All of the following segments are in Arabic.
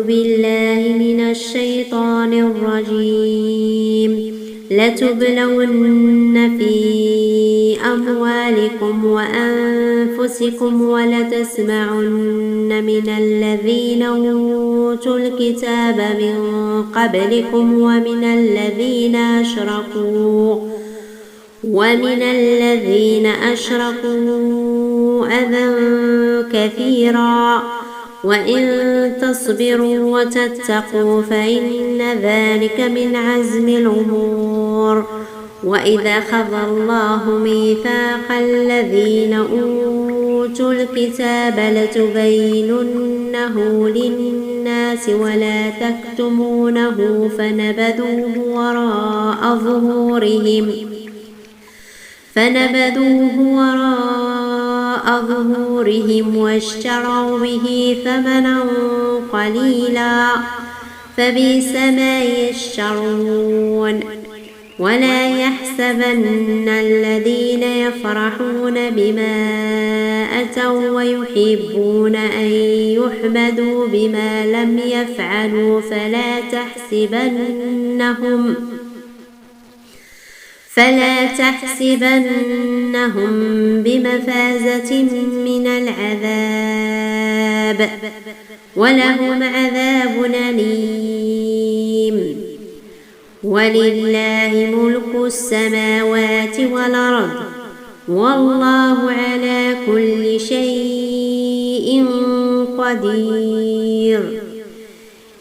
بالله من الشيطان الرجيم لتبلون في أموالكم وأنفسكم ولتسمعن من الذين أوتوا الكتاب من قبلكم ومن الذين أشركوا أذى كثيرا وإن تصبروا وتتقوا فإن ذلك من عزم الأمور. وإذا أخذ الله ميثاق الذين أوتوا الكتاب لتبيننه للناس ولا تكتمونه فنبذوه وراء ظهورهم واشتروا به ثمنا قليلا فبئس ما يشترون. ولا يحسبن الذين يفرحون بما أتوا ويحبون أن يحمدوا بما لم يفعلوا فلا تحسبنهم بمفازة من العذاب ولهم عذاب أليم. ولله ملك السماوات والأرض والله على كل شيء قدير.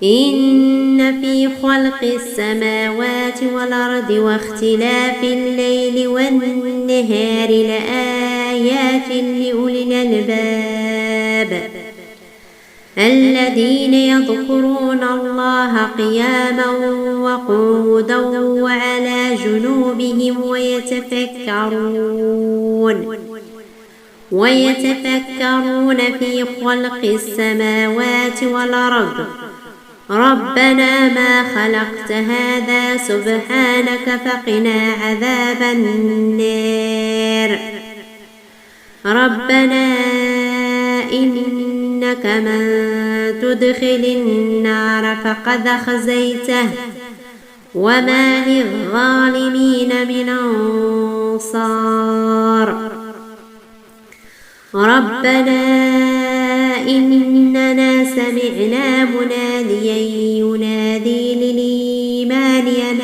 إن في خلق السماوات والأرض واختلاف الليل والنهار لآيات لأولي الألباب الذين يذكرون الله قياما وقعودا وعلى جنوبهم ويتفكرون في خلق السماوات والأرض ربنا ما خلقت هذا سبحانك فقنا عذاب النار. ربنا إنك من تدخل النار فقد أخزيته وما للظالمين من أنصار. ربنا إننا سمعنا مناديا ينادي للإيمان أن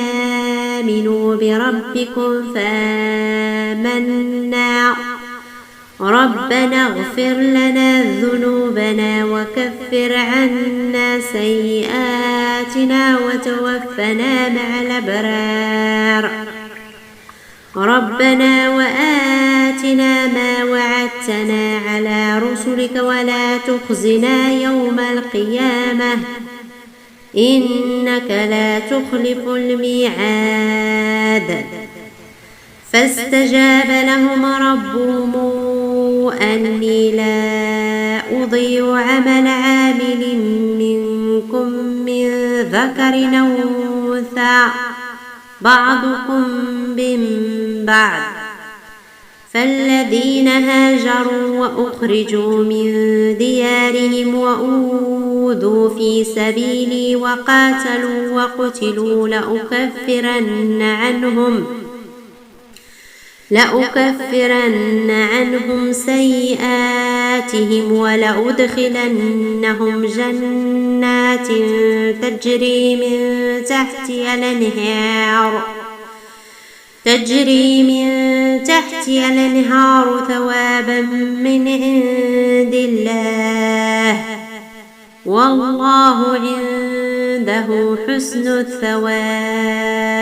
آمنوا بربكم فآمنا ربنا اغفر لنا ذنوبنا وكفر عنا سيئاتنا وتوفنا مع الأبرار. ربنا وآتنا ما وعدتنا على رسلك ولا تخزنا يوم القيامة إنك لا تخلف الميعاد. فاستجاب لهم ربهم أني لا أضيع عمل عامل منكم من ذكر أو أنثى بعضكم من بعض. فالذين هاجروا وأخرجوا من ديارهم وأوذوا في سبيلي وقاتلوا وقتلوا لأكفرن عنهم سيئاتهم ولأدخلنهم جنات تجري من تحتها الأنهار ثوابا من عند الله والله عنده حسن الثواب.